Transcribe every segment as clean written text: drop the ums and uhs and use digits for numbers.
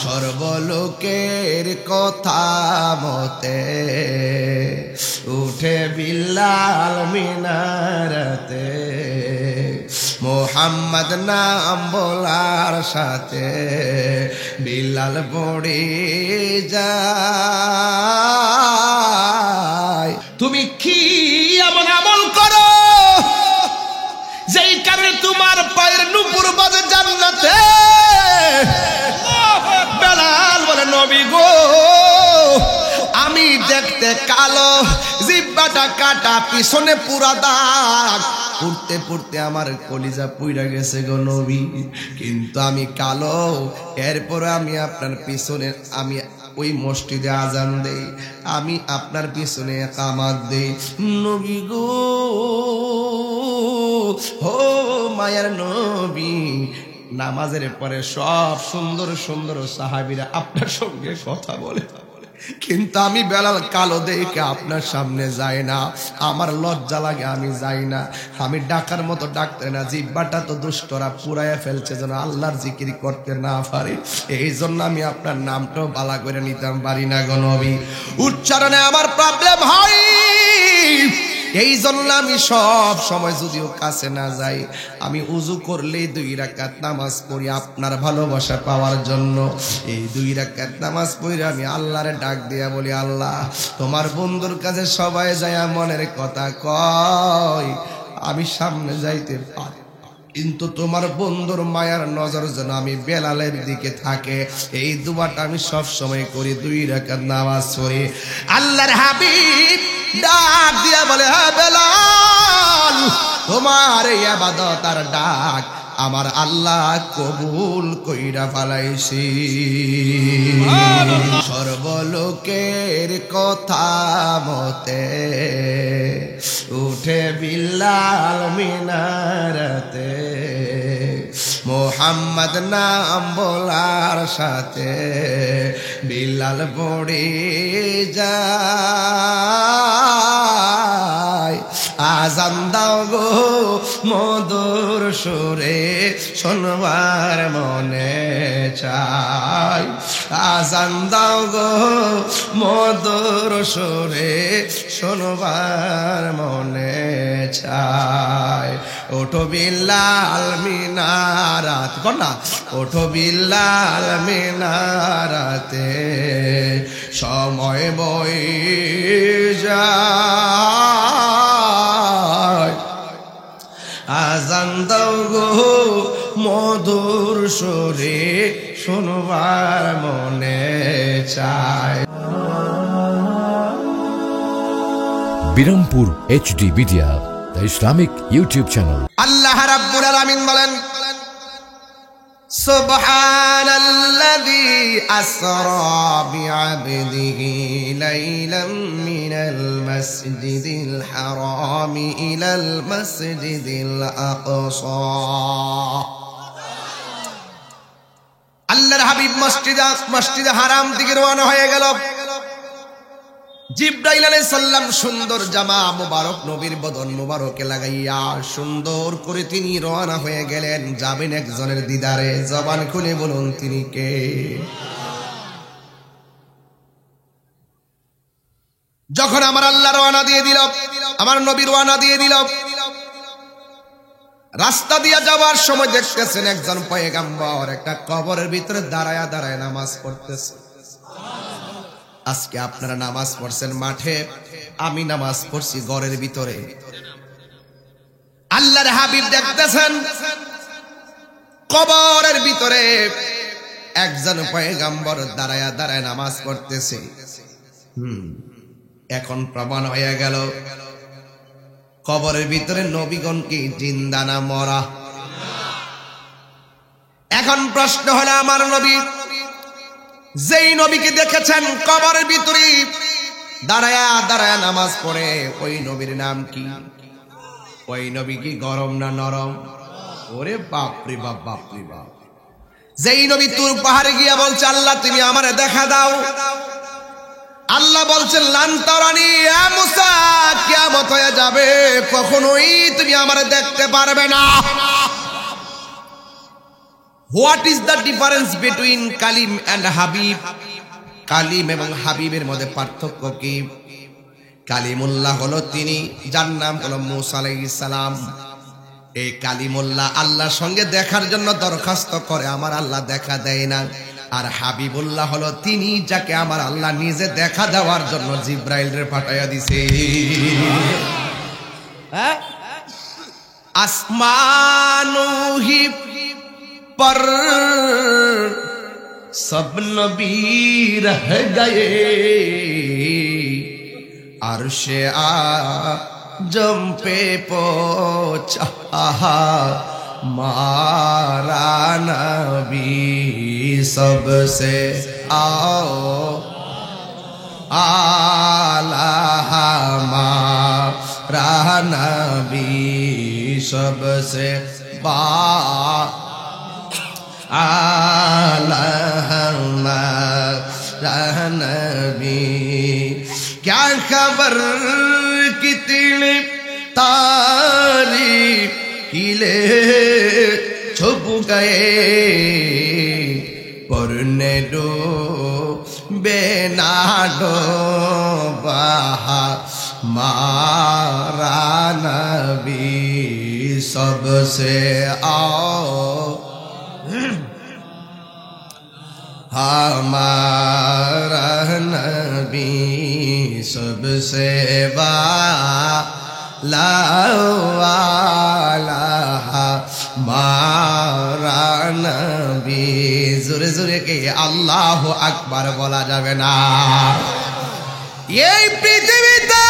সর্বলোকের কথা মতে উঠে বিল্লাল মিনারতে, মোহাম্মদ নাম বলার সাথে বিল্লাল পড়ে যায়। তুমি কি এমন আমল করো যেই কারণে তোমার পায়ের নুপুর বাজে জান্নাতে? বেলাল বলে, নবী গো, আমি দেখতে কালো, জিহ্বাটা কাটা, পিছনে পুরা দাগ, পড়তে পড়তে আমার কলিজা পুইরা গেছে গো নবী। কিন্তু আমি কালো, এরপরে আমি আপনার পিছনে, আমি ওই মসজিদে আজান দেই, আমি আপনার পিছনে কামাত দেই। নবী গো, ও মায়ার নবী, নামাজের পরে সব সুন্দর সুন্দর সাহাবীরা আপনার সঙ্গে কথা বলে, কিন্তু আমি বেলাল কালো দেখে আপনার সামনে যাই না, আমার লজ্জা লাগে, আমি যাই না। আমি ডাকার মতো ডাকতে না, জিহ্বাটা তো দুষ্টরা পুরাইয়া ফেলছে যেন আল্লাহর জিকির করতে না পারি, এই জন্য আমি আপনার নামটাও বালা করে নিতাম পারি না গো নবী। উচ্চারণে আমার প্রবলেম হয়, এই জন্য আমি সব সময় যদিও কাছে না যাই, আমি উজু করলেই 2 রাকাত নামাজ পড়ি আপনার ভালোবাসা পাওয়ার জন্য। এই 2 রাকাত নামাজ পড়ে আমি আল্লাহরে ডাক দিয়া বলি, আল্লাহ তোমার বন্ধুর কাছে সবাই যায় মনের কথা কয়, আমি সামনে যাইতে পারি, কিন্তু তোমার বন্ধুর মায়ার নজর যেন আমি বেলালের দিকে থাকে, এই দুয়াটা আমি সব সময় করি। 2 রাকাত নামাজ পড়ি। আল্লাহর হাবিব ডাক দিয়া বলে, হ্যাঁ বেলাল, তোমার এই ইবাদত আর ডাক আমার আল্লাহ কবুল কইরা ফেলাইছি। সর্বলোকের কথা মতে উঠে বিল্লাল মিনারতে, মোহাম্মদ নাম বলার সাথে বিল্লাল পড়ে যায়। আজান দাও গো মধুর সুরে, শোনবার মনে চাই। আজান দাও গো মধুর সুরে, শোনবার মনে চাই। ওঠো বিল্লাল মিনারাত, কন্যা ওঠো বিল্লাল মিনারাতে, সময় বয়ে যায়। আজান দাও গো মধুর সুরে, শোনবার মনে চায়। Birampur HD media, the Islamic YouTube channel. Allah রাব্বুল আলামিন বলেন, সুবহানাল্লাযী আসরা বিআবদিহি লাইলাম মিনাল মাসজিদিল হারামি ইলাল মাসজিদিল আকসা। আল্লাহর হাবিব মসজিদে হারাম থেকে রওনা হয়ে গেল। জিবরাইল আলাইহিস সালাম সুন্দর জামা মুবারক নবীর বদন মুবারকে লাগাইয়া সুন্দর করে তিনি রওনা হয়ে গেলেন, যাবেন একজনের দিদারে। জবান খুলে বলুন তিনি কে? যখন আমার আল্লাহ রওনা দিয়ে দিল, আমার নবী রওনা দিয়ে দিল, রাস্তা দিয়ে যাওয়ার সময় দেখতেছেন একজন পয়গম্বর একটা কবরের ভিতরে দাঁড়ায়া দাঁড়ায় নামাজ পড়তেছে। আজকে আপনারা নামাজ পড়ছেন মাঠে, আমি নামাজ পড়ছি ঘরের ভিতরে। আল্লাহর হাবিব দেখতেছেন কবরের ভিতরে একজন পয়গম্বর দাঁড়ায়া দাঁড়ায় নামাজ পড়তেছে। এখন প্রমাণ হয়ে গেল কবরের ভিতরে নবীগণ কি জিন্দা না মরা? এখন প্রশ্ন হলো, আমার নবী যেই নবীকে দেখেছেন কবরের ভিতরে দাঁড়ায়া দাঁড়ায়া নামাজ পড়ে, ওই নবীর নাম কি? ওই নবী কি গরম না নরম? ওরে বাপরে বাপ, বাপরে বাপ। যেই নবী তুর পাহাড়ে গিয়া বলছে, আল্লাহ তুমি আমারে দেখা দাও, আল্লাহ বলছেন লান তারানি ইয়া মুসা, কিয়ামত হয়ে যাবে, কখনোই তুমি আমারে দেখতে পারবে না। What is the difference between Kalim and Habib? Kalim এবং হাবিবের মধ্যে পার্থক্য কি? কালিমুল্লাহ হলো তিনি, যার নাম হলো মূসা আলাইহিস সালাম। এই কালিমুল্লাহ আল্লাহর সঙ্গে দেখার জন্য দরখাস্ত করে, আমার আল্লাহ দেখা দেয় না। আর হাবিবুল্লাহ হলো তিনি, যাকে আমার আল্লাহ নিজে দেখা দেওয়ার জন্য জিব্রাইলরে পাঠাইয়া দিছে। আসমানুহি पर सब नबी रह गए, अर्शे आजम पे पहुंचा मारा नबी सबसे आला हमारा नबी सबसे नबी। क्या खबर कितने तारीफ किले छुप गए, पढ़ने दो बेना दो बहा मारा नबी सबसे हमारा नबी सबसे वाला हमारा नबी। जोरे जोरे के अल्लाह আকবার বলা যাবে না। এই পৃথিবীতে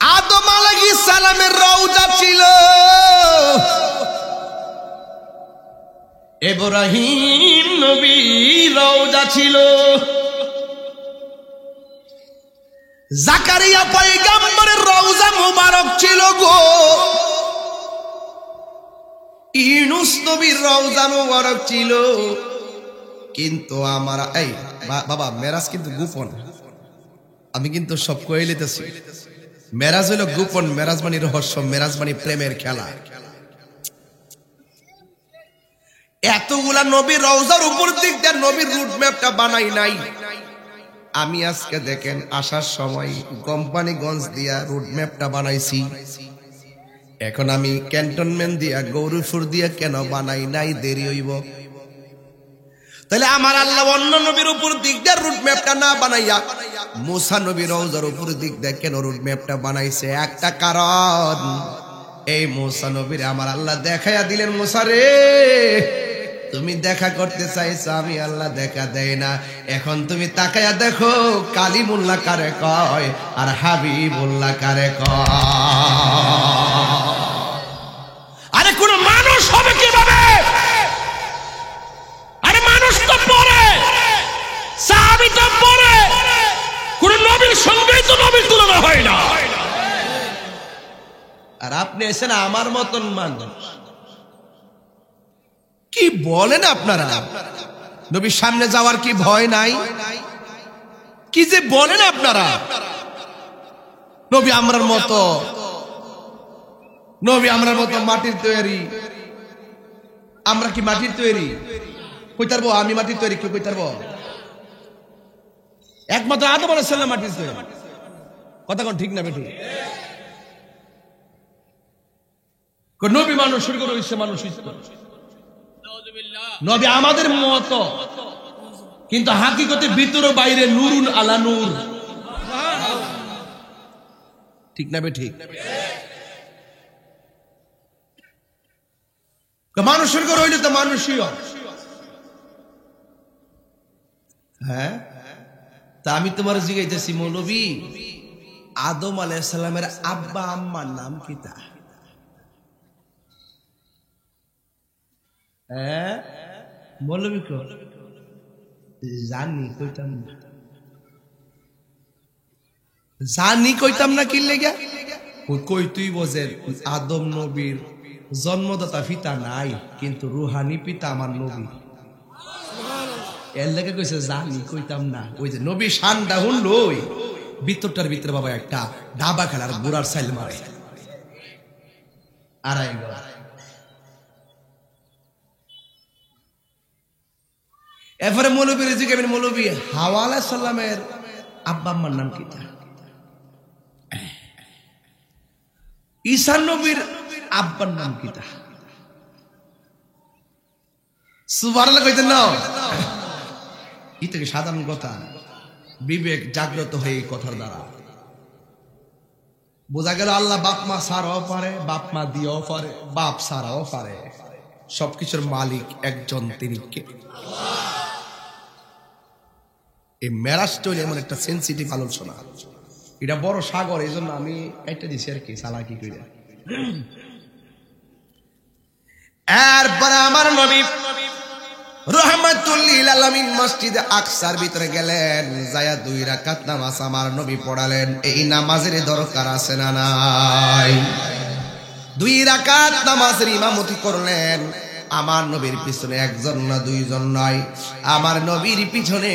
আদম আলাইহিস সালামের রওজা ছিল, ইব্রাহিম নবীর রওজা ছিল, জাকারিয়া পয়গম্বরের রওজা মুবারক ছিল গো, ইউনূস নবীর রওজা মুবারক ছিল। কিন্তু আমার এই বাবা মেরাজ কিন্তু গোপন, আমি কিন্তু সব কয়ে লিতেছি। মেরাজ হলো গোপন, মেরাজ মানে রহস্য, মেরাজ মানে প্রেমের খেলা। এতগুলা নবীর রওজার উপর দিক দিয়ে নবীর রুট ম্যাপটা বানাই নাই। আমি আজকে দেখেন আসার সময় কোম্পানিগঞ্জ দিয়া রুট ম্যাপটা বানাইছি। এখন আমি ক্যান্টনমেন্ট দিয়া গৌরীপুর দিয়া কেন বানাই নাই, দেরি হইব। তাহলে আমার আল্লাহ অন্য নবীর উপর দিক দিয়ে রুট ম্যাপটা না বানাইয়া মূসা নবীর রওজার উপর দিক দিয়ে কেন রুট ম্যাপটা বানাইছে? একটা কারণ, এই মূসা নবীর আমার আল্লাহ দেখাইয়া দিলেন, মূসা রে তুমি দেখা করতে চাইছো, আমি আল্লাহ দেখা দেয় না। এখন তুমি তাকায়া দেখো কালিমুল্লাহ কারে কয় আর হাবিবুল্লাহ কারে কয়। আরে কোন মানুষ হবে কিভাবে? আরে মানুষ তো পড়ে, সাহাবী তো পড়ে, কোন নবীর সঙ্গে তো নবীর তুলনা হয় না। আর আপনি এসেন আমার মতন মানুষ, কি বলেন আপনারা? নবীর সামনে যাওয়ার কি ভয় নাই? কি যে বলেন আপনারা? নবী আমরার মতো, নবী আমরার মতো মাটির তৈরি। আমরা কি মাটির তৈরি? কইতারবো আমি মাটির তৈরি, কেউ কইতারবো? একমাত্র আদম আলাইহিস সালাম মাটির তৈরি। কথা কোন ঠিক না বেঠি? নবী মানুষ, শুরু করে হইছে মানুষ হইছে। নবী আমাদের মতো, কিন্তু হাকিকতে ভিতর বাইরে নূরুন আলা নূর। ঠিক না বে ঠিক? মানুষের ঘর হইলে তো মানুষই। হ্যাঁ, তা আমি তোমার জিজ্ঞাসা মৌলবী, আদম আলাইহিস সালামের আব্বা আম্মার নাম কি? তা হ্যাঁ মৌলবী কো জানি কইতাম না, জানি কইতাম না। কি লেগে কই তুই বোঝে আদম নবীর জন্মদাতা পিতা নাই, কিন্তু রুহানি পিতা আমার নবী। এর লেগে কইছে জানি কইতাম না। ওই যে নবী শানটা হুনলই, ভিতরটার ভিতরে বাবা একটা ডাবা খেলার বুড়ার সাইল মারে। আড়াই গড় এরপরে মৌলবী রিজিকের মৌলবী হাওয়া আলাইহিস সালামের আব্বা আম্মার নাম কি? ঈসা নবীর আব্বার নাম কি? সুবহানাল্লাহ কইতেন না? এই থেকে সাধারণ কথা, বিবেক জাগ্রত হয়ে এই কথার দ্বারা বোঝা গেল আল্লাহ বাপ মা ছাড়াও পারে, বাপ মা দিয়েও পারে, বাপ ছাড়াও পারে। সবকিছুর মালিক একজন, তিনি কে? এই মেরাজটা হইলে এমন একটা সেন্সিটিভ আলোচনা, এটা বড় সাগর, এই জন্য আমি একটা দিছি আর কি, চালাকি কইরা। এরপরে আমার নবী রাহমাতুল লিল আলামিন মসজিদে আকসার ভিতরে গেলেন, যায়া 2 রাকাত নামাজ আমার নবী পড়ালেন। এই নামাজের দরকার আছে না নাই? 2 রাকাত নামাজের ইমামতি করলেন। আমার নবীর পিছনে একজন না 2 জন নয়, আমার নবীর পিছনে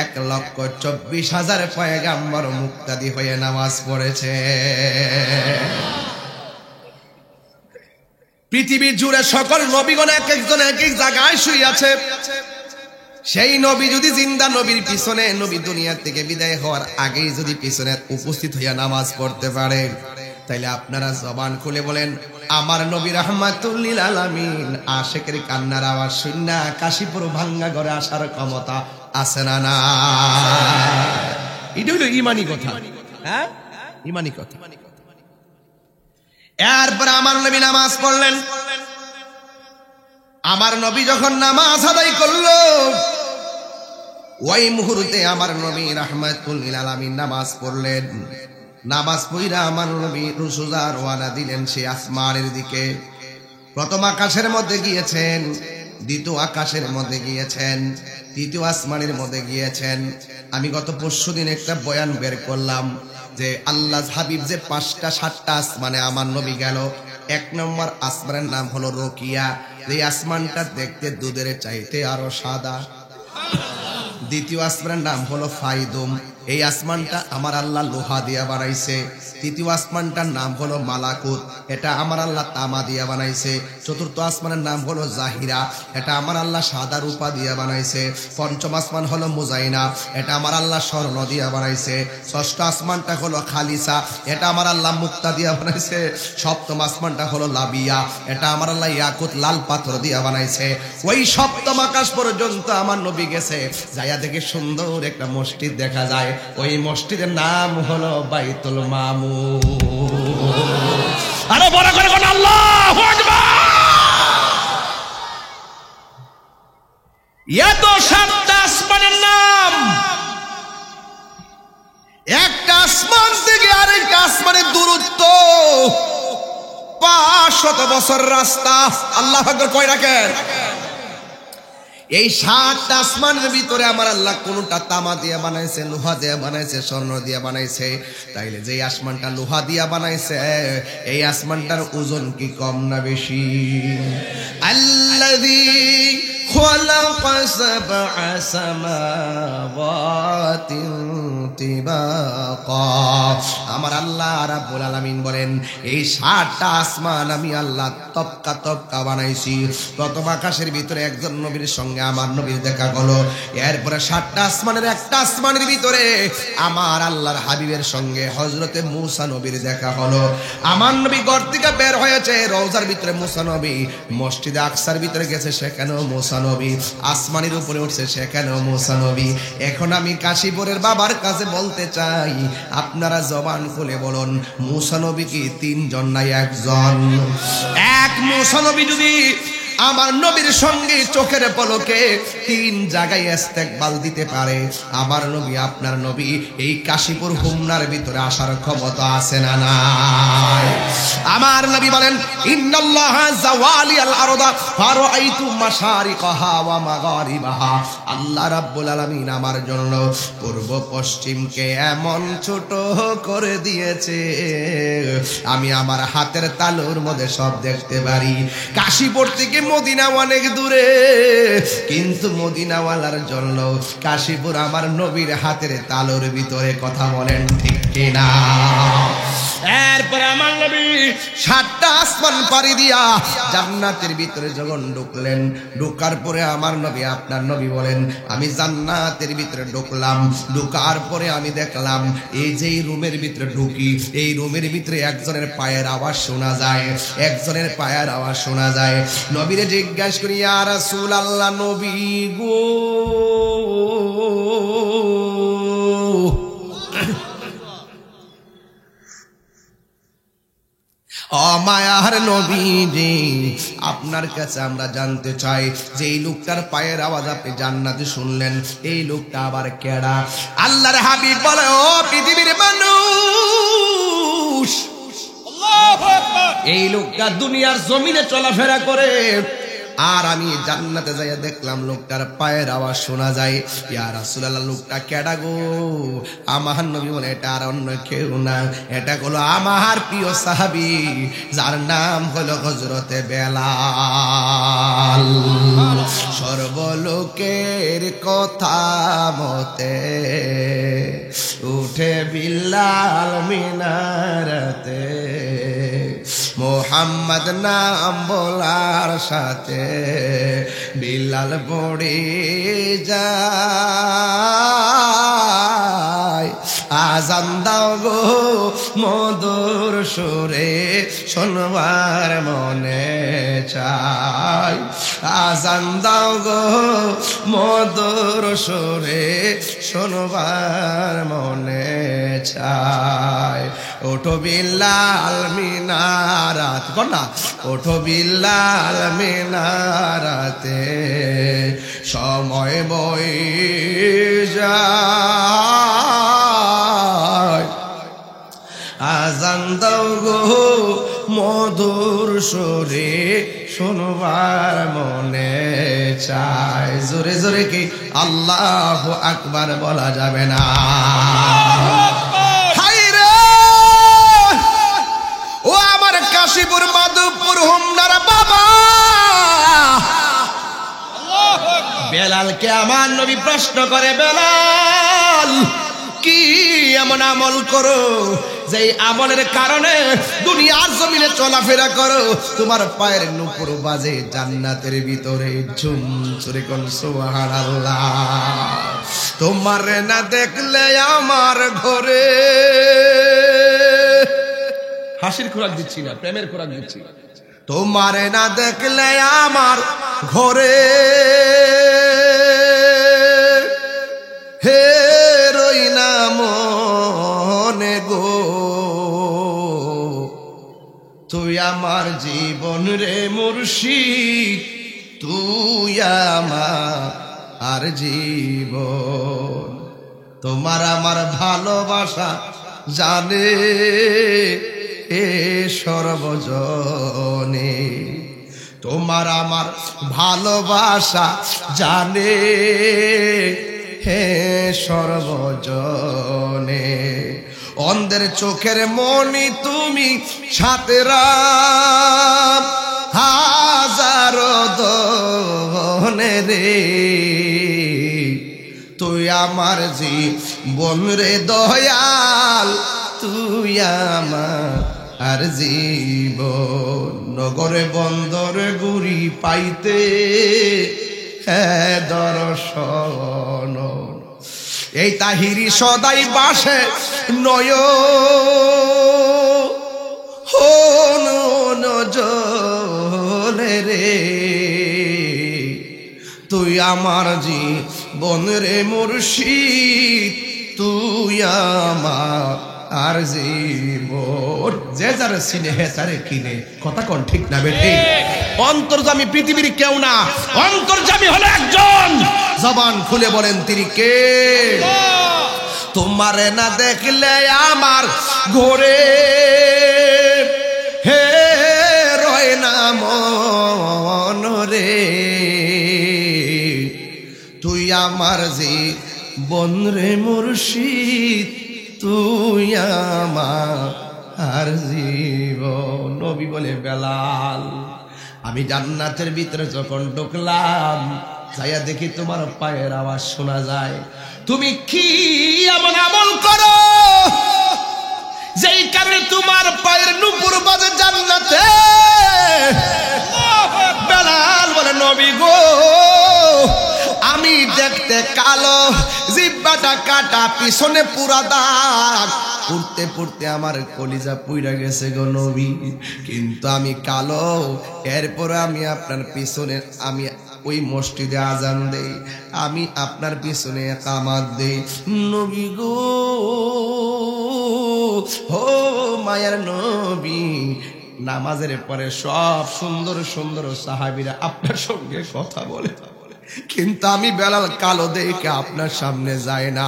1,24,000 পয়গাম্বর মুক্তাদি হয়ে নামাজ পড়েছে। পৃথিবী জুড়ে সকল নবীগণ এক একজন এক এক জায়গায় শুয়ে আছে। সেই নবী যদি জিন্দা, নবীর পিছনে নবী দুনিয়া থেকে বিদায় হওয়ার আগেই যদি পিছনে উপস্থিত হইয়া নামাজ পড়তে পারে, তাইলে আপনারা জবান খুলে বলেন, আমার নবী রাহমাতুল লিল আলামিন আশিকের কান্নার আওয়াজ শুননা কাশীপুর ভাঙ্গা ঘরে আসার ক্ষমতা আছে না? না, এটা হইল ইমানি কথা। হ্যাঁ, ইমানি কথা। এরপর আমার নবী নামাজ পড়লেন। আমার নবী যখন নামাজ আদায় করলো, ওই মুহূর্তে আমার নবী রাহমাতুল লিল আলামিন নামাজ পড়লেন। নামাজ পড়া আমার নবী রুসুজা রওনা দিলেন সে আসমানের দিকে। প্রথম আকাশের মধ্যে গিয়েছেন, দ্বিতীয় আকাশের মধ্যে গিয়েছেন, তৃতীয় আসমানের মধ্যে গিয়েছেন। আমি গত পরশুদিন একটা বয়ান বের করলাম যে আল্লাহ হাবিব যে 5টা 7টা আসমানে আমার নবী গেল। 1 নম্বর আসমানের নাম হলো রকিয়া, এই আসমানটা দেখতে দুধের চাইতে আরো সাদা। দ্বিতীয় আসমানের নাম হলো ফাইদুম, এই আসমানটা আমার আল্লাহ লোহা দিয়া বানাইছে। তৃতীয় আসমানটার নাম হলো মালাকুত, এটা আমার আল্লাহ তামা দিয়া বানাইছে। চতুর্থ আসমানের নাম হলো জাহিরা, এটা আমার আল্লাহ সাদা রূপা দিয়া বানাইছে। পঞ্চম আসমান হলো মুজাইনা, এটা আমার আল্লাহ স্বর্ণ দিয়া বানাইছে। ষষ্ঠ আসমানটা হলো খালিসা, এটা আমার আল্লাহ মুক্তা দিয়া বানাইছে। সপ্তম আসমানটা হলো লাবিয়া, এটা আমার আল্লাহ ইয়াকুত লাল পাথর দিয়া বানাইছে। ওই সপ্তম আকাশ পর্যন্ত আমার নবী গেছে, যাইয়া দেখে সুন্দর একটা মসজিদ দেখা যায়। ওই মসজিদের নাম হলো বাইতুল মামুর। আরে বড় করে কোন আল্লাহু আকবার। এত 7টা আসমানের নাম, একটা আসমান থেকে আরেকটা আসমানের দূরত্ব 500 বছর রাস্তা। আল্লাহু আকবার কয় রাখেন। এই 7টা আসমানের ভিতরে আমার আল্লাহ কোনটা তামা দিয়ে বানাইছে, লোহা দিয়ে বানাইছে, স্বর্ণ দিয়ে বানাইছে। তাইলে যে আসমানটা লোহা দিয়া বানাইছে, এই আসমানটার ওজন কি কম না বেশি? আল্লাযী খালাকা সাবআ সামাওয়াতিন তিবাকা। আমার আল্লাহ রাব্বুল আলামিন বলেন, এই 7টা আসমান আমি আল্লাহ তপকা তপকা বানাইছি। প্রথম আকাশের ভিতরে একজন নবীর সঙ্গে আমার নবীর দেখা হলো। এরপরে 7টা আসমানের একটা আসমানের ভিতরে আমার আল্লাহর হাবিবের সঙ্গে হযরতে মূসা নবীর দেখা হলো। আমার নবী ঘর থেকে বের হয়েছে, রওজার ভিতরে মূসা নবী, মসজিদে আকসার ভিতরে গেছে, সেখানেও মূসা নবী, আসমানের উপরে উঠছে, সেখানেও মূসা নবী। এখন আমি কাশীপুরের বাবার কাছে বলতে চাই, আপনারা জবান খুলে বলুন, মূসা নবী কি 3 জন না 1 জন? এক মূসা নবী যদি আমার নবীর সঙ্গে চোখের পলকে 3 জায়গায় ইস্তেকবাল দিতে পারে, আমার নবী আপনার নবী এই কাশীপুর হুমনার ভিতরে আসার ক্ষমতা আছে না নাই? আমার নবী বলেন, ইন্নাল্লাহা জাওয়ালিয়াল আরদা ফারাআইতু মাশারিকাহা ওয়া মাগারিবাহা। আল্লাহ রাব্বুল আলামিন আমার জন্য পূর্ব পশ্চিমকে এমন ছোট করে দিয়েছে, আমি আমার হাতের তালুর মধ্যে সব দেখতে পারি। কাশীপুর থেকে মদিনা অনেক দূরে, কিন্তু মদিনাওয়ালার জন্য কাশীপুর আমার নবীর হাতের তালুর ভিতরে। কথা বলেন ঠিক কিনা? এরপরে আমার নবী 7টা আসমান পাড়ি দিয়া জান্নাতের ভিতরে যখন ঢুকলেন, ঢোকার পরে আমার নবী, আপনার নবী বলেন, আমি জান্নাতের ভিতরে ঢুকলাম, ঢোকার পরে আমি দেখলাম এই যে রুমের ভিতরে ঢুকি, এই রুমের ভিতরে একজনের পায়ের আওয়াজ শোনা যায়, একজনের পায়ের আওয়াজ শোনা যায়। নবীরে জিজ্ঞাসা করি, ইয়া রাসূলুল্লাহ, নবী গো, ও মায়ার নবীজি, আপনার কাছে আমরা জানতে চাই যে এই লোকটার পায়ের আওয়াজ আপনি জান্নাতে শুনলেন, এই লোকটা আবার কেডা? আল্লাহর হাবিব বলে, ও পৃথিবীর মানুষ, এই লোকটা দুনিয়ার জমিনে চলাফেরা করে, আর আমি জান্নাতে যাইয়া দেখলাম লোকটার পায়ের আওয়াজ শোনা যায়। ইয়া রাসূলুল্লাহ, লোকটা কেডা গো? আমার নবী বলে, এটা আর অন্য কেউ না, এটা হলো আমার প্রিয় সাহাবী, যার নাম হলো হযরতে বেলাল। সর্বলোকের কথা মতে উঠে বিল্লাল মিনারতে, মোহাম্মদ নাম বলার সাথে বিল্লাল পড়ে যায়। আজান দাও গো মধুর সুরে, শোনবার মনে চাই। আজান দাও গো মধুর সুরে, শোনবার মনে চাই। ওঠো বিল্লাল মিনারাত, কন্যা ওঠো বিল্লাল মিনারাতে, সময় বয়ে যায়। আজান দাও গো মধুর সুরে, শোনবার মনে চায়। জোরে জোরে কি আল্লাহু আকবার বলা যাবে না? ও আমার কাশীপুর, মাধবপুর, হোমনার বাবা, বেলালকে আমার নবী প্রশ্ন করে, বেলাল কি এমন আমল করো যে আমলের কারণে দুনিয়ার জমিনে চলাফেরা করো, তোমার পায়ের নুপুর বাজে জান্নাতের ভিতরে ঝুম চুরি কোন সুবহানাল্লাহ। তোমার না দেখলে আমার ঘরে, হাসির খোরাক দিচ্ছি না, প্রেমের খোরাক দিচ্ছি। তোমারে না দেখলে আমার ঘরে, হে রই না মনে গো, তুই আমার জীবন রে মুর্শিদ, তুই আমার জীবন। তোমার আমার ভালোবাসা জানে এ সর্বজনে, তোমার আমার ভালোবাসা জানে হে সর্বজনে। অন্ধের চোখের মনি তুমি, সাথে রাম হাজারো দনে রে, তুই আমার জীবন রে দয়াল, তুই আমার জীবন। নগরে বন্দর গুরি পাইতে দর্শন, এই তাহিরি সদাই বাসে নয় জলে রে, তুই আমার জীবন রে মুর্শিদ, তুই আমার আর জীবন। যে যার সিনে হে তারে কিনে, কথা কোন ঠিক না বেঠে? অন্তর্যামী পৃথিবীর কেউ না, অন্তর্যামী হলো একজন। জবান খুলে বলেন তিনি কে? তোমারে না দেখলে আমার ঘরে, হে রয় না মন রে, তুই আমার জীবন রে মুর্শিদ, তুই আমার জীবন। নবী বলে, বেলাল আমি জান্নাতের ভিতরে যখন ঢুকলাম, যাইয়া দেখি তোমার পায়ের আওয়াজ শোনা যায়। তুমি কি এমন আমল করো যেই কারণে তোমার পায়ের নুপুর বাজে জান্নাতে। বেলাল বলে নবী গো আমি দেখতে কালো, জিহ্বাটা কাটা, পিছনে পুরা দাগ, পড়তে পড়তে আমার কলিজা পুইরা গেছে গো নবী। কিন্তু আমি কালো, এরপরে আমি আপনার পিছনে আমি ওই মসজিদে আজান দেই, আমি আপনার পিছনে কামাত দেই। নবী গো ও মায়ার নবী, নামাজের পরে সব সুন্দর সুন্দর সাহাবীরা আপনার সঙ্গে কথা বলে, কিন্তু আমি বেলাল কালো দেখে আপনার সামনে যাই না,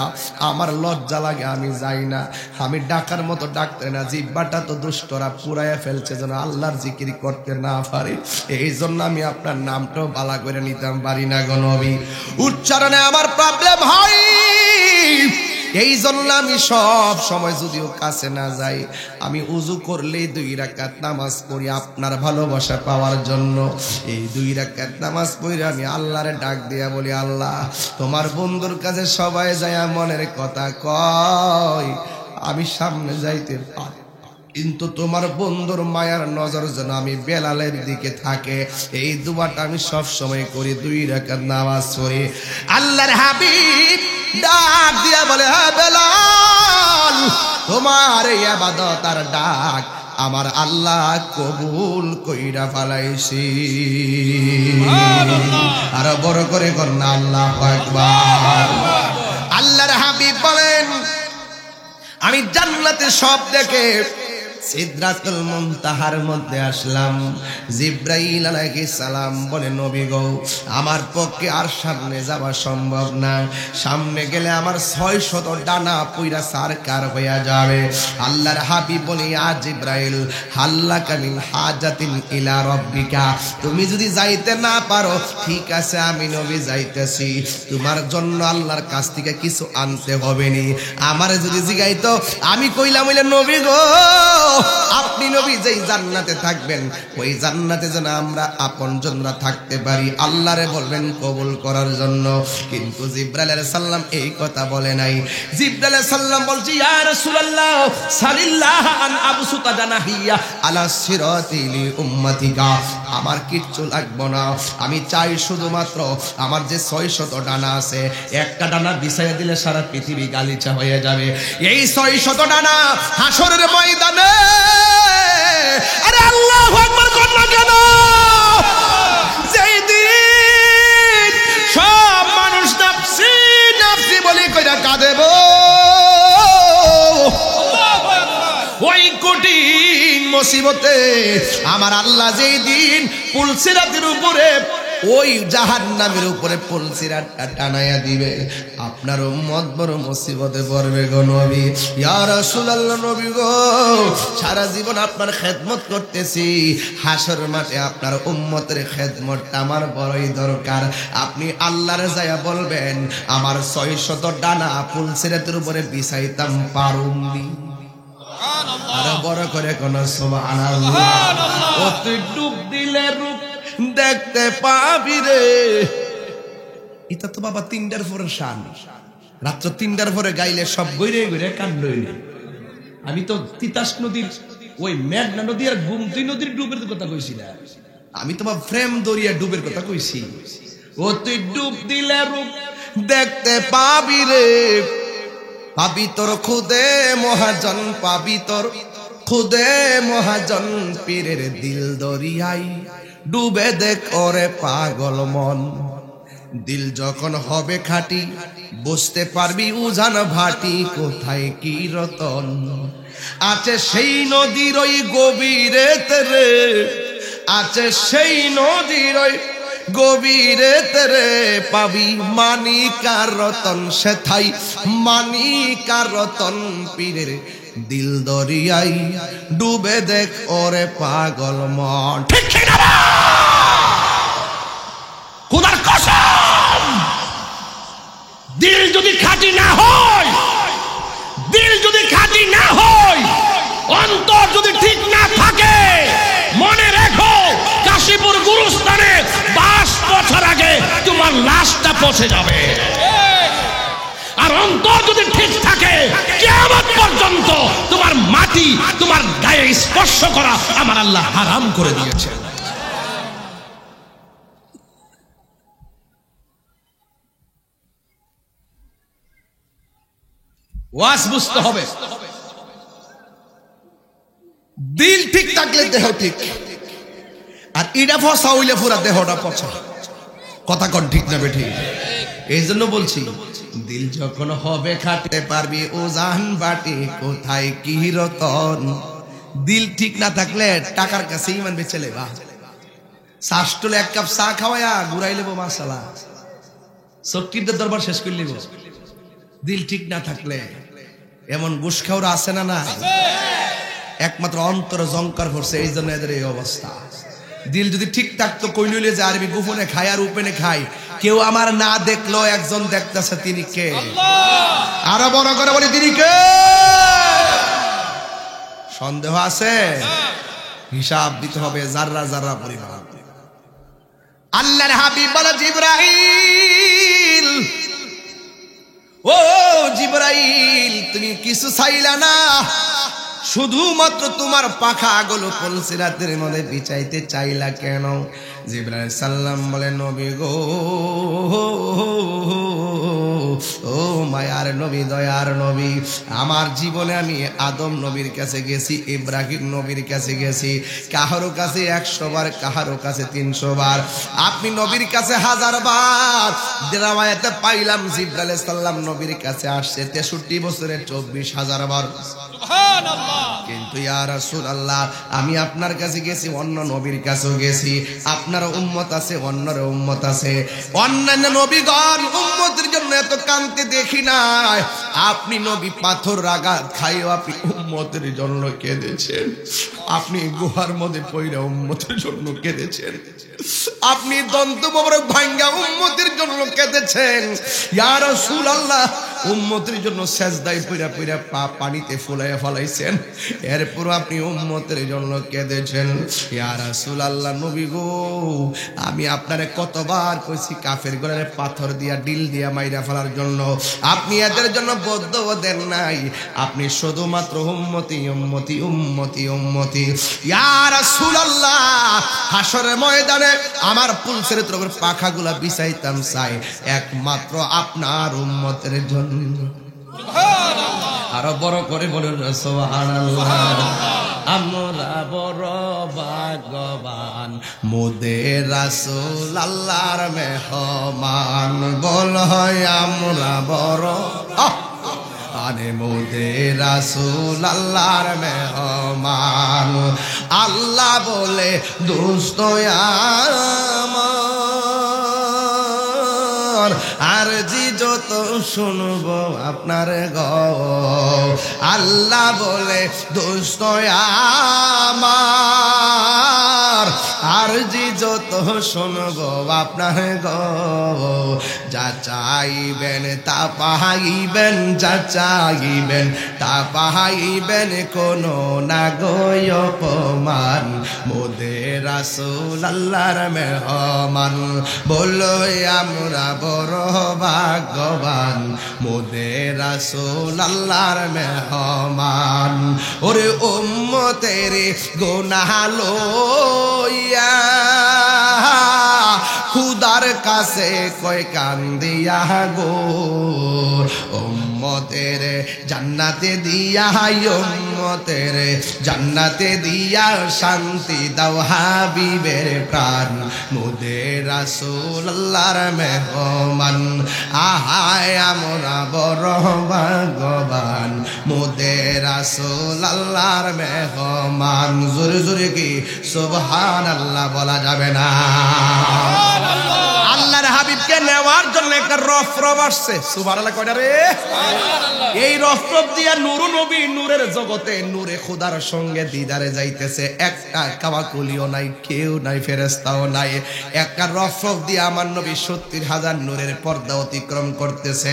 আমার লজ্জা লাগে, আমি যাই না। আমি ডাকার মতো ডাকতে না, জিহ্বাটা তো দুষ্টরা পুরাইয়া ফেলছে যেন আল্লাহর জিকির করতে না পারি, এই জন্য আমি আপনার নামটাও বালা করে নিতাম পারি না গো নবী। উচ্চারণে আমার প্রবলেম হয়, এই জন্য আমি সব সময় যদিও কাছে না যাই, আমি উজু করলেই 2 রাকাত নামাজ পড়ি আপনার ভালোবাসা পাওয়ার জন্য। এই 2 রাকাত নামাজ পড়ে আমি আল্লাহরে ডাক দিয়া বলি, আল্লাহ তোমার বন্ধুর কাছে সবাই যায় মনের কথা কয়, আমি সামনে যাইতে পারি, কিন্তু তোমার বন্ধুর মায়ার নজর যেন আমি বেলালের দিকে থাকে, এই দুয়াটা আমি সব সময় করি। 2 রাকাত নামাজ পড়ি। আল্লাহর হাবিব ডাক দিয়া বলে, হ্যাঁ বেলাল তোমার এই ইবাদত আর ডাক আমার আল্লাহ কবুল কইরা ফেলাইছি। আর বড় করে কন্যা আল্লাহু আকবার। আল্লাহর হাবিব বলেন, আমি জান্নাতে সব দেখে সিদরাতুল মুনতাহার মধ্যে আসলাম। জিবরাইল আলাইহিস সালাম বলে, নবী গো আমার পক্ষে আর সামনে যাওয়া সম্ভব না, সামনে গেলে আমার 600 ডানা পুইরা সারকার হইয়া যাবে। আল্লাহর হাবিব বলে, ইয়া জিবরাইল হাল্লাকা মিন হাজাতিন ইলা রাব্বিকা, তুমি যদি যাইতে না পারো ঠিক আছে, আমি নবী যাইতেছি, তোমার জন্য আল্লাহর কাছ থেকে কিছু আনতে হবে নি। আমারে যদি জিগাইতো আমি কইলাম হইলে, নবী গো আপনি নবী যেই জান্নাতে থাকবেন ওই জান্নাতে যেন আমরা আপনজনরা থাকতে পারি, আল্লাহরে বলবেন কবুল করার জন্য। কিন্তু জিবরাইল আলাইহিস সালাম এই কথা বলে নাই। জিবরাইল আলাইহিস সালাম বলছে, ইয়া রাসূলুল্লাহ সাল্লাল্লাহু আন আবসুতা জানাহিয়া আলা সিরাতি লি উম্মতিকা, আমার কিচ্ছু লাগবে না, আমি চাই শুধুমাত্র আমার যে 600 ডানা আছে, একটা ডানা বিছাইয়া দিলে সারা পৃথিবী গালিচা হয়ে যাবে। এই 600 ডানা হাসরের ময়দানে, আরে আল্লাহু আকবার করনা কেন, যেই দিন সব মানুষ নাফসি নাফসি বলে কইরা কাঁদেব, ওই কঠিন মুসিবতে আমার আল্লাহ যেই দিন পুলসিরাতের উপরে ওই জাহান্নামের উপরে পুলসিরাতটা টানায়া দিবে, আপনার উম্মত বড় মুসিবতে পড়বে গো নবী। ইয়া রাসূলুল্লাহ, নবী গো সারা জীবন আপনার খেদমত করতেছি, হাসর মাঠে আপনার উম্মতের খেদমতটা আমার বড়ই দরকার। আপনি আল্লাহরে যায়া বলবেন আমার 600 ডানা পুলসিরাতের উপরে বিছাইতাম পারুমনি। আর বড় করে কোন সুবহানাল্লাহ। ও তুই ডুব দিলে রূপ দেখতে পাবি রে, এটা তো বাবা 3টার পরে শান, রাত্র 3টার পরে গাইলে সব গইরে গইরে কান্দইলে। আমি তো তিতাস নদীর ওই মেঘনা নদী আর গুমতি নদীর ডুবের কথা কইছি না, আমি তো ফ্রেম দরিয়া ডুবের কথা কইছি। ও তুই ডুব দিলে রূপ দেখতে পাবি রে, পাবি তোর খুদে মহাজন, পাবি তোর খুদে মহাজন, পীরের দিল দরিয়াই ডুবে দেখ ওরে পাগল মন। দিল যখন হবে খাঁটি বুঝতে পারবি উজান ভাটি, কোথায় কি রতন আছে সেই নদীর ওই গভীরেতে রে, আছে সেই নদীর ওই গভীরেতে রে, পাবি মানিকার রতন সেথাই মানিকার রতন, পীরের দিল দরিয়াই ডুবে দেখ ওরে পাগল মন। ঠিক ঠিক না খোদার কসম, দিল যদি খাঁটি না হয়, দিল যদি খাঁটি না হয়, অন্তর যদি ঠিক না থাকে, মনে রেখো কাশীপুর গুরুস্থানে 22 বছর আগে তোমার লাশটা পৌঁছে যাবে। আর অন্তর যদি ঠিক থাকে, কিয়ামত পর্যন্ত তোমার মাটি তোমার গায়ে স্পর্শ করা আমার আল্লাহ হারাম করে দিয়েছে। ওয়াজ বুঝতে হবে। দিল ঠিক থাকলে দেহ ঠিক, আর ইডা ফসা হইলে পুরা দেহটা পচা। কথা কন ঠিক না বেঠিক? এই জন্য বলছি, দিল যখন হবে খাটতে পারবি ওজান বাটি কোথায় কি রতন। দিল ঠিক না থাকলে টাকার কাছে ইমান বেচে লেবা, শাসটলে এক কাপ চা খাওয়ায়া ঘুরাই লেবো মাসালা, চক্কিরদের দরবার শেষ করে লিব। দিল ঠিক না থাকলে এমন ঘুষ খাওয়া আছে না? না, একমাত্র অন্তরে জঙ্কার করছে, এই জন্য এদের এই অবস্থা। দিল যদি ঠিক থাকতো, কইলে যে আরবি গোপনে খাই আর উপেনে খাই, কেউ আমার না দেখলো একজন দেখতেছে, তিনি কে? আরো বড় করে বলি, তিনি কে? সন্দেহ আছে? হিসাব দিতে হবে জাররা জাররা পরিমাণ। আল্লাহর হাবিব বলে, জিবরাইল, ও জিবরাইল, তুমি কিছু চাইলা না, শুধুমাত্র তোমার পাখাগুলো পুলসিরাতের মধ্যে বিছাইতে চাইলা কেন? জিবরাইল সাল্লাম বলে, নবী গো, ও মায়ার নবী, দয়ার নবী, আমার জীবনে আমি আদম নবীর কাছে গেছি, ইব্রাহিম নবীর কাছে গেছি, কাহারো কাছে 100 বার, কাহারো কাছে 300 বার, আপনি নবীর কাছে 1000 বার। দেওয়াতে পাইলাম জিবরাইল সাল্লাম নবীর কাছে আসছে 63 বছরে 24,000 বার। কিন্তু ইয়া রাসূলুল্লাহ, আমি আপনার কাছে গেছি, অন্য নবীর কাছেও গেছি, আপনার উম্মত আছে, অন্যর উম্মত আছে, অন্যান্য নবীগণ উম্মতের জন্য এত কাঁদতে দেখি নাই। আপনি নবী পাথর আঘাত খাইও আপনি উম্মতের জন্য কেঁদেছেন, আপনি গুহার মধ্যে পইরা উম্মতের জন্য কেঁদেছেন, আপনি দন্ত মোবারক ভাঙ্গা উম্মতের জন্য কেঁদেছেন। ইয়া রাসূলুল্লাহ, উম্মতের জন্য সেজদায় পইরা পইরা পা পানিতে ফুলাইয়া ফলাইছেন, এরপর আপনি উম্মতের জন্য কেঁদেছেন। ইয়া রাসূলুল্লাহ, নবী গো, আমি আপনারে কতবার কইছি কাফের ঘরে পাথর দিয়া ডিল দিয়া মাইরা ফেলার জন্য, আপনি এদের জন্য বদদোয়া দেন নাই, আপনি শুধুমাত্র উম্মতি উম্মতি উম্মতি উম্মতি। ইয়া রাসূলুল্লাহ, হাসরের ময়দানে আমার পুলসের উপর পাখাগুলা বিছাইতাম চাই একমাত্র আপনার উম্মতের জন্য। আরো বড় করে বলুন সুবহানাল্লাহ। আমরা বড় ভাগ্যবান, মোদের রাসূল আল্লাহর মেহমান, বল হয় আমরা বড় আরে মোদের রাসূল আল্লাহর মেহমান। আল্লাহ বলে দোস্ত আমার, আর জি যত শুনবো আপনার গো, আল্লাহ বলে দোস্ত আমার, আর জি যত শুনবো আপনার গো, যা চাইবেন তা পাইবেন, যা চাইবেন তা পাইবেন, কোনো না গো অপমান, মোদের রাসূল আল্লাহর মেহমান, বলো আমরা বড় ভাগ্যবান, মোদের রাসূল আল্লাহর মেহমান। ওরে উম্মতের গুনাহ লইয়া খুদার কাছে কয় কান্দিয়া গো, উম্মতের জান্নাতে দিয়া, উম্মতের জান্নাতে দিয়া শান্তি দাও হাবিবের প্রাণ, মোদের রাসূল আল্লাহর মেহমান। আহায় আমরা বড় ভাগ্যবান, মোদের রাসূল আল্লাহর মেহমান। জোরে জোরে কি সুবহানাল্লাহ বলা যাবে না? আল্লাহর হাবিবকে নেওয়ার জন্য একটা রফরফ আসছে। সুবহানাল্লাহ কয়টা রে? এই রফরফ দিয়া নূর নবী নূরের জগতে নূরে খোদার সঙ্গে দিদারে যাইতেছে, একটা কাওয়াকুলিও নাই, কেউ নাই, ফেরেশতাও নাই, একটা রফরফ দিয়া আমার নবী 70,000 নূরের পর্দা অতিক্রম করতেছে।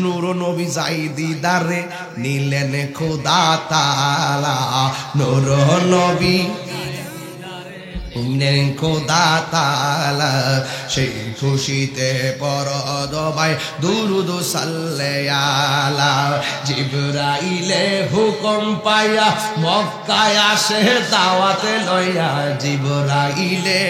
নূর নবী যাই দিদারে নিলেন খোদা তাআলা, নূর নবী খোদা তাআলা সেই খুশিতে পড়দ ভাই দুরুদ সাল্লে আলা জিবরাইলে হুকুম পাইয়া মক্কায় আসে দাওয়াতে লইয়া জিবরাইলে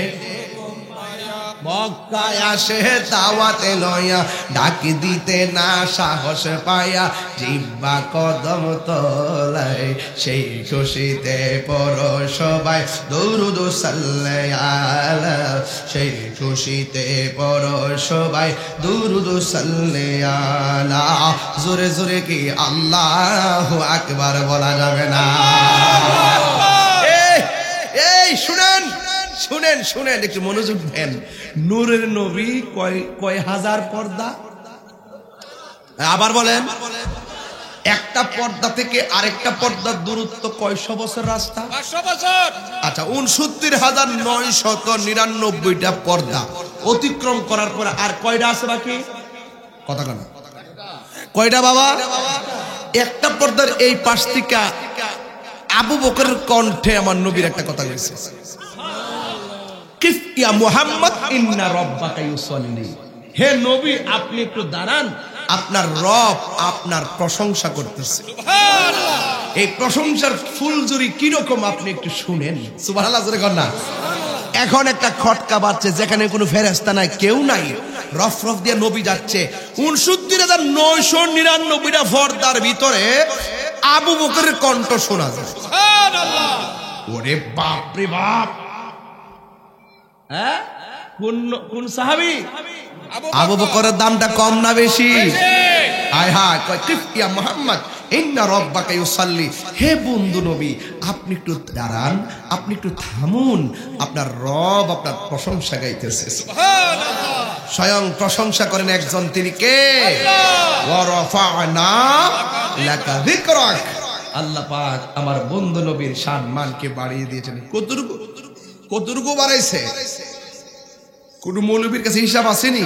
মক্কায় আসে দাওয়াতে লইয়া ডাক দিতে না সাহস পায়া জিব্বা কদম তোলায় সেই খুশিতে পড়ো সবাই দুরুদ সাল্লে আলা সেই খুশিতে পড়ো সবাই দুরুদ সাল্লে আলা জোরে জোরে কি আল্লাহু আকবার বলা যাবে না এই শুনেন শুনেন শুনেন একটু মনোযোগ দেন নূরের নবী কয় হাজার পর্দা আবার বলেন একটা পর্দা থেকে আরেকটা পর্দার দূরত্ব কয়শো বছর রাস্তা 500 বছর আচ্ছা ৬৯,৯৯৯টা পর্দা অতিক্রম করার পরে আর কয়টা আছে বাকি কথা কেন কয়টা বাবা একটা পর্দার এই পাশ থেকে আবু বকরের কণ্ঠে আমার নবীর একটা কথা কইছে কিফ ইয়া মুহাম্মদ ইন্না রাব্বাকা ইউসাল্লি হে নবী আপনি একটু দাঁড়ান আপনার রব আপনার প্রশংসা করতেছে সুবহানাল্লাহ এই প্রশংসার ফুলঝুরি কি রকম আপনি একটু শুনেন সুবহানাল্লাহ জোরে কর না এখন একটা খটকা বাজছে যেখানে কোনো ফেরেশতা নাই কেউ নাই রফ রফ দিয়ে নবী যাচ্ছে ৬৯,৯৯৯টা পর্দার ভিতরে আবু বকরের কণ্ঠ শোনা যায় সুবহানাল্লাহ ওরে বাপ রে বাপ হ্যাঁ কোন সাহাবী আবু বকরের দামটা কম না বেশি আয় হায় কয় কিফ ইয়া মুহাম্মদ ইন্না রাব্বাকা ইউসাল্লি হে বন্ধু নবী আপনি একটু দাঁড়ান আপনি একটু থামুন আপনার রব আপনার প্রশংসা গাইতেছে সুবহানাল্লাহ স্বয়ং প্রশংসা করেন একজন তিনি কে ওয়া রাফা'না লাকা যিকরাক আল্লাহ পাক আমার বন্ধু নবীর সম্মানকে বাড়িয়ে দিয়েছেন কতটুকু বাড়াইছে কোন মৌলবীর কাছে হিসাব আসেনি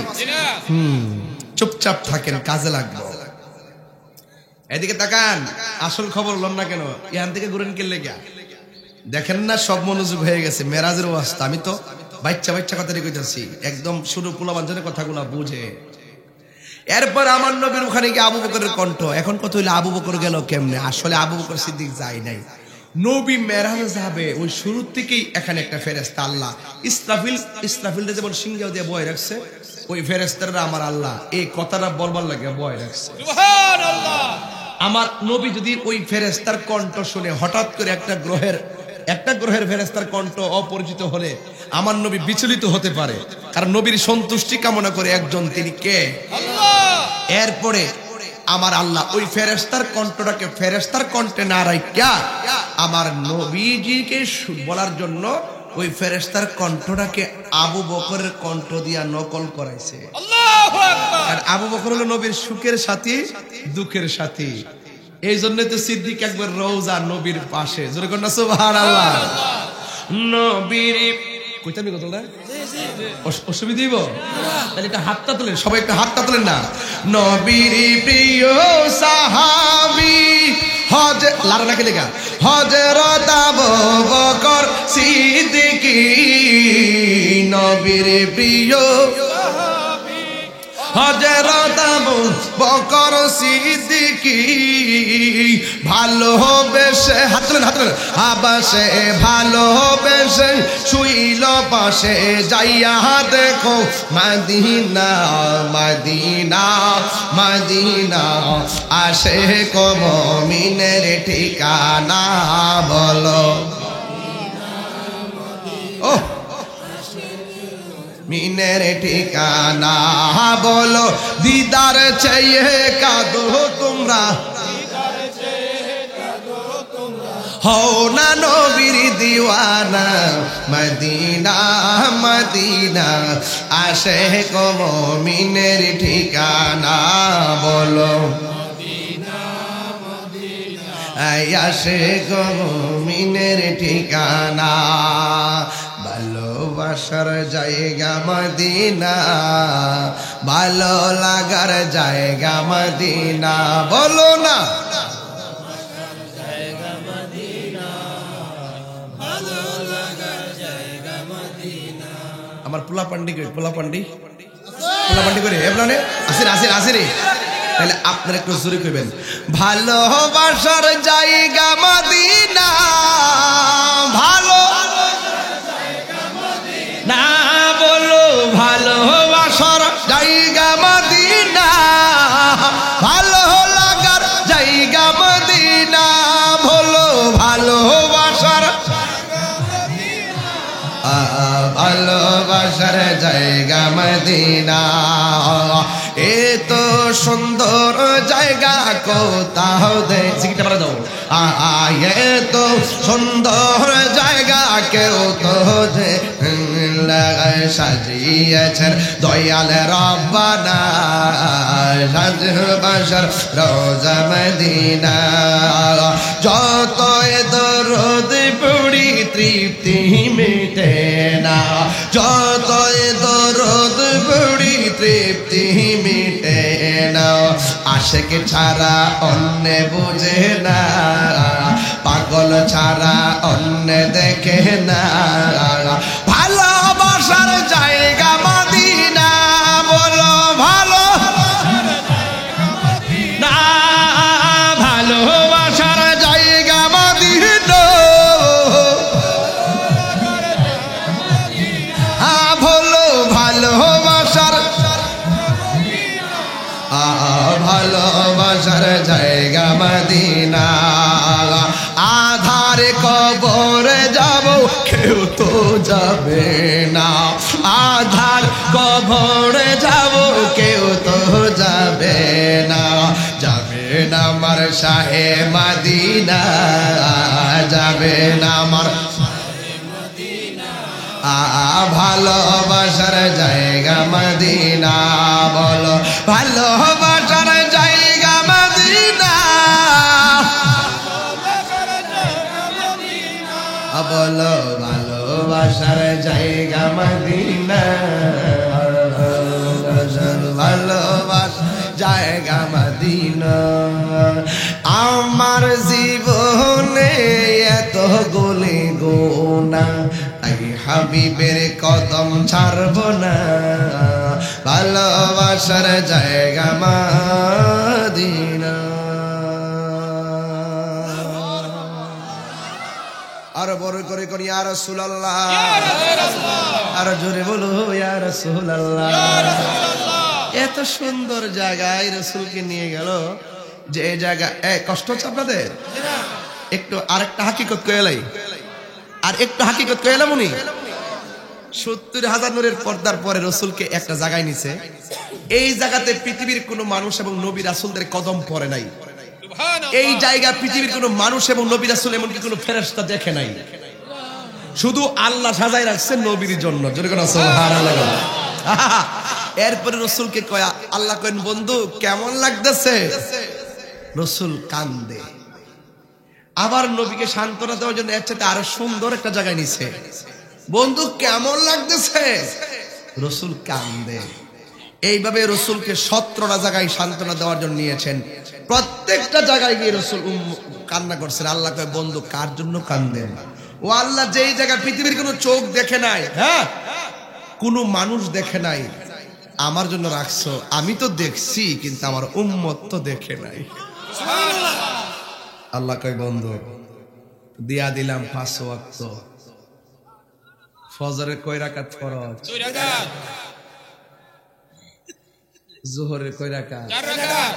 চুপচাপ থাকেন কাজে লাগবে এদিকে তাকান আসল খবর লন না কেন এখান থেকে ঘুরেন কে লেগা দেখেন না সব মনোযোগ হয়ে গেছে মেরাজের ওয়াস্তা আমি তো বাচ্চা বাচ্চা কথাটি কইতাছি একদম শুরু পোলাবাঞ্জনের কথাগুলো বুঝে এরপর আমার নবীর ওখানে গিয়ে আবু বকরের কণ্ঠ এখন কত হইলে আবু বকর গেল কেমনে আসলে আবু বকর সিদ্দিক যায় নাই নবী মেরাজে যাবে ওই শুরু থেকেই এখানে একটা ফেরেশতা আল্লাহ ইসরাফিলটা যেমন সিংহাও দিয়ে বয় রাখছে ওই ফেরেশতারা আমার আল্লাহ এই কথাটা বলবার লাগে বয় রাখছে সুবহানাল্লাহ আমার নবী যদি ওই ফেরেশতার কণ্ঠ শুনে হঠাৎ করে একটা গ্রহের ফেরেশতার কণ্ঠ অপরিচিত হলে আমার নবী বিচলিত হতে পারে কারণ নবীর সন্তুষ্টি কামনা করে একজন তিনি কে আল্লাহ এরপরে আমার আল্লাহ ওই ফেরেশতার কণ্ঠটাকে ফেরেশতার কণ্ঠে না রাইখা আমার নবীজিকে বলার জন্য ওই ফেরেশতার কণ্ঠটাকে আবু বকরের কণ্ঠ দিয়া নকল করাইছে আল্লাহু আকবার আর আবু বকর হলো নবীর সুখের সাথী দুঃখের সাথী এই জন্যই তো সিদ্দিক একবার রওজা নবীর পাশে জোরে কর না সুবহানাল্লাহ নবীর কইতাম নি কথাটা অসুবিধা দিব তাহলে একটা হাতটা তোলেন সবাই একটা হাতটা তোলেন না নবীর প্রিয় সাহাবী হজ লারা নাকি লেখা হযরত আবু বকর সিদ্দিক নবীর প্রিয় হযরত আবু বকর সিদ্দিক ভালোবেসে হাত তুলেন আবাসে ভালোবেসে শুইল পাশে যাইয়া দেখো মদিনা মদিনা মদিনা আসে কো মুমিনের ঠিকানা বলো ও মিনের ঠিকানা বলো দিদার চাইয়ে কাঁদো তোমরা হও না নবীর দিওয়ানা মদিনা মদিনা আসে কো মুমিনের ঠিকানা বলো আসে কো মুমিনের ঠিকানা ভালোবাসার জায়গা মদিনা ভালো লাগার জায়গা মদিনা বলো না আমার পোলা পান্ডি করে এমনে আসিরে তাহলে আপনারা একটু জোরে কইবেন ভালোবাসার জায়গা মদিনা ভালো না বলো ভালোবাসার জায়গা মদিনা ভালো লাগার জায়গা মদিনা বলো ভালোবাসার ভালোবাসার জায়গা মদিনা এত সুন্দর জায়গা কোথাও দেখতে পারা দাও এত সুন্দর জায়গা কেউ তো যে সাজিয়েছেন দয়াল রব্বানা সাজবাসার রোজা মদিনা যত দরদ পড়ি তৃপ্তি মিটে না যত দরদ পড়ি তৃপ্তি মিটে না আশেক ছাড়া অন্য বুঝে না পাগল ছাড়া অন্য দেখে না ভালোবাসার জায়গা মদিনা বলো ভালো না ভালোবাসার জায়গা মদিনা বলো ভালোবাসার ভালোবাসার জায়গা মদিনা আধার কবরে যাব কেউ তো যাবে না আধার কবরে যাব কেউ তো যাবে না যাবে না আমার শাহে মদিনা যাবে না আমার ভালোবাসার জায়গা মদিনা বলো ভালোবাসার জায়গা মদিনা বলো ভালোবাসার জায়গা মদিনা ভালোবাসার জায়গা মদিনা আমার জীবনে এত গলে গোনা তাই হাবিবের কদম ছাড়ব না ভালোবাসার জায়গা মদিনা আর বড় করে করি ইয়া রাসূলুল্লাহ আর জোরে বলো ইয়া রাসূলুল্লাহ এত সুন্দর জায়গায় রাসূলকে নিয়ে গেল যে জায়গা কষ্ট হচ্ছে আপনাদের একটু আরেকটা হাকিকত কইলাই আর একটু হাকিকত কইলাম উনি ৭০,০০০ নূরের পর্দার পরে রাসূলকে একটা জায়গায় নিছে এই জায়গাতে পৃথিবীর কোনো মানুষ এবং নবী রাসূলদের কদম পড়ে নাই এই জায়গা পৃথিবীর কোনো মানুষ এবং নবী রাসূল এমনকি কোনো ফেরেশতা দেখে নাই শুধু আল্লাহ সাজায় রাখছেন নবীর জন্য জোরে কোন সুবহানাল্লাহ এরপরে রাসূলকে কয় আল্লাহ কইন বন্ধু কেমন লাগতেছে রাসূল কান্দে আবার নবীকে সান্ত্বনা দেওয়ার জন্য এর চাইতে আরো সুন্দর একটা জায়গায় নিছে বন্ধু কেমন লাগতেছে রাসূল কান্দে এইভাবে রাসূলকে 17টা জায়গায় সান্ত্বনা দেওয়ার জন্য নিয়েছেন প্রত্যেকটা জায়গায় গিয়ে রাসূল কান্না করছেন আল্লাহ কয় বন্ধু কার জন্য কান্দেন ও আল্লাহ যেই জায়গা পৃথিবীর কোনো চোখ দেখে নাই হ্যাঁ কোনো মানুষ দেখে নাই আমার জন্য রাখছো আমি তো দেখছি কিন্তু আমার উম্মত তো দেখে নাই সুবহানাল্লাহ আল্লাহ কয় বন্ধু দিয়া দিলাম 5 ওয়াক্ত ফজরের কয় রাকাত ফরজ 2 রাকাত যোহরের কয় রাকাত 4 রাকাত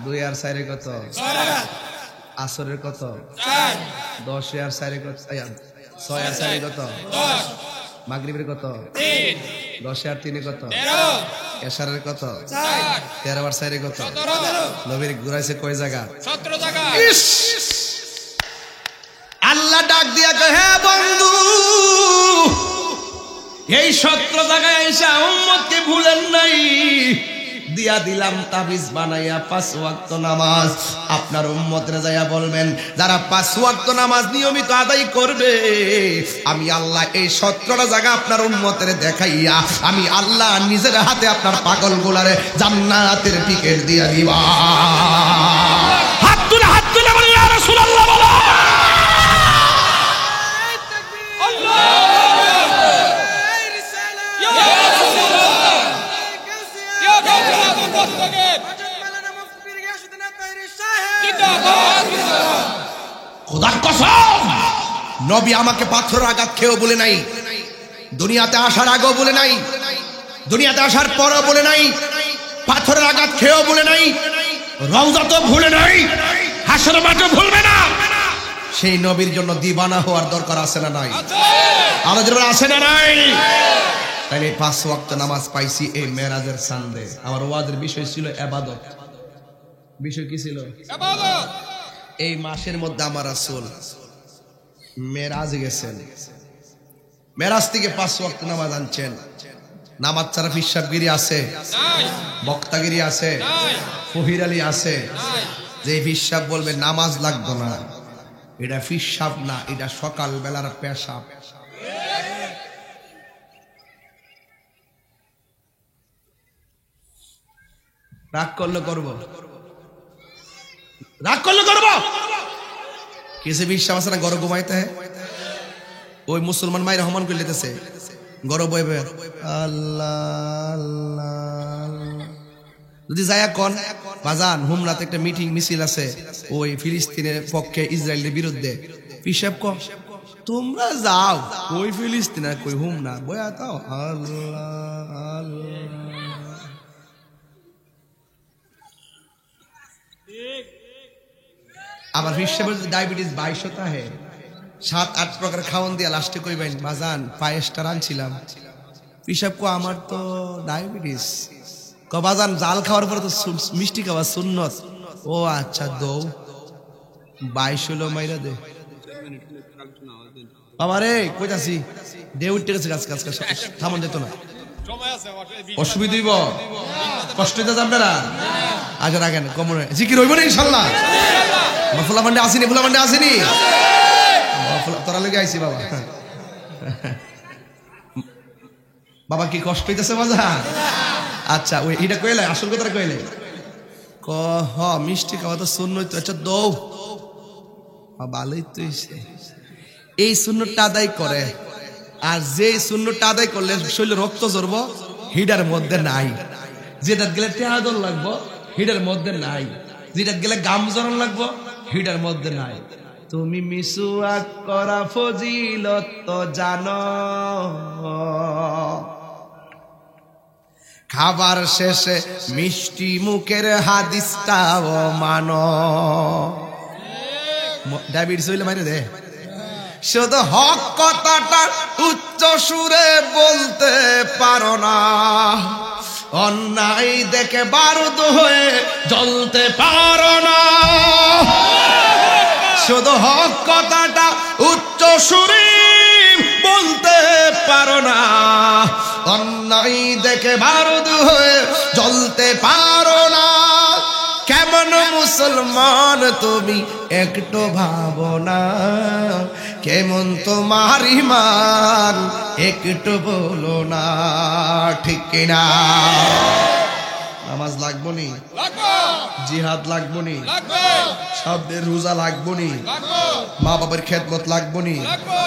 2 আর 4 কত 6 রাকাত আসরের কত 4 10 আর 4 কত 6 আর 4 কত 10 মাগরিবের কত 3 10 আর 3 কত 13 এশারের কত 4 13 আর 4 কত 17 নবীর ঘুরাইছে কয় জায়গা 17 জায়গা আল্লাহ ডাক দিয়া কয় হে বন্ধু এই 17 জায়গায় আইসা উম্মতকে ভুলেন নাই দিয়া দিলাম তাবিজ বানাইয়া 5 ওয়াক্ত নামাজ আপনার উম্মতরে যায়া বলবেন যারা 5 ওয়াক্ত নামাজ নিয়মিত আদায় করবে আমি আল্লাহ এই 17টা জায়গা আপনার উম্মতরে দেখাইয়া আমি আল্লাহ নিজের হাতে আপনার পাগলগুলারে জান্নাতের টিকেট দিয়া দিবা হাত তুলে বলো ইয়া রাসূলুল্লাহ বলো আল্লাহ দস্তগীর জিন্দাবাদ জিন্দাবাদ খোদার কসম, নবী আমাকে পাথরের আঘাত খেয়েও বলে নাই, দুনিয়াতে আসার আগেও বলে নাই, দুনিয়াতে আসার পরও বলে নাই, পাথরের আঘাত খেয়েও বলে নাই, রওজা তো ভুলে নাই, হাসর মাঠও ভুলবে না। সেই নবীর জন্য দিবানা হওয়ার দরকার আছে না নাই? আমাদের আছে না নাই? তাই 5 ওয়াক্ত নামাজ পাইছি এই মেরাজের সান্দে। আমার ওয়াজের বিষয় ছিল ইবাদত। বিষয় কি ছিল? ইবাদত। এই মাসের মধ্যে আমার রাসূল মেরাজ গেছেন, মেরাজ থেকে 5 ওয়াক্ত নামাজ আনছেন। নামাজ ছাড়া ফিসাবগিরি আছে, নাই বক্তাগিরি আছে, নাই ফহির আলী আছে। নাই যে ফিসাব বলবে নামাজ লাগতো না, এটা ফিসাব না, এটা সকাল বেলার পেশাব। রাগ করলে করব, রাগ করলে করব। কিসে বিশ্বাস আছে না? গরো ঘুমাইতে ওই মুসলমান মায়ের রহমান করে লিতেছে, গরো বইবে আল্লাহ আল্লাহ। যদি যায়া কন বাজান হুমরাতে একটা মিটিং মিছিল আছে ওই ফিলিস্তিনের পক্ষে ইসরায়েলের বিরুদ্ধে, পিসাব কম তোমরা যাও, ওই ফিলিস্তিন আর কই হুম না বয়া তাও আল্লাহ আল্লাহ। আবার হিসেবে ডায়াবেটিস 2200 হে 7-8 প্রকার খাওয়ান দিয়া লাস্টে কইবেন বাজান পায়েসটা রানছিলাম, পিসাব কো আমার তো ডায়াবেটিস। ক বাজান জাল খাওয়ার পরে তো মিষ্টি খাওয়া সুন্নত। ও আচ্ছা দৌ 22 হলো মাইরা দে আমারে কইতাছি দে উঠতে গেছে কাজ কাজ কাজ থামন যেত না, সময় আছে অসুবিধা হইব, কষ্ট হইতে যাবে না। আজ রাখেন কমন জিকির হইব না ইনশাল্লাহ। ফুলা মান্ডে আসেনি, ফুলা মান্ডে আসেনি, তোরা লেগে আইসি বাবা। বাবা কি কষ্ট হইতেছে বাজা? আচ্ছা ওই এটা কইলে আসল কথাটা কইলে ক হ মিষ্টি খাওয়া তো শূন্য হইতো। আচ্ছা দৌ ভালোই তো এই শূন্যটা আদায় করে, আর যে শূন্যটা আদায় করলে শরীরে রক্ত ঝরবো হিডার মধ্যে নাই, যেটা গেলে টেহাদল লাগবো হিডার মধ্যে নাই, যেটা গেলে গাম জরন লাগবো হিডার মধ্যে নাই। তুমি মিসওয়াক করা ফজিলত তো জানো, খাবার শেষে মিষ্টি মুখের হাদিসটাও মানো। ডায়াবেটিস হইলে মাইরে দে। শুধু হক কথাটা উচ্চ সুরে বলতে পারো না, অন্যায় দেখে বারুদ হয়ে জ্বলতে পারো না। শুধু হক কথাটা উচ্চ সুরে বলতে পারো না, অন্যায় দেখে বারুদ হয়ে জ্বলতে পারো না। কেমন মুসলমান তুমি একটু ভাবো না, কেমন তোমার ঈমান একটু বলো না, ঠিক কিনা? নামাজ লাগবো নি, লাগবো জিহাদ লাগবো নি, লাগবো শব্দের রোজা লাগবো নি, লাগবো মা বাবার খেদমত লাগবো নি, লাগবো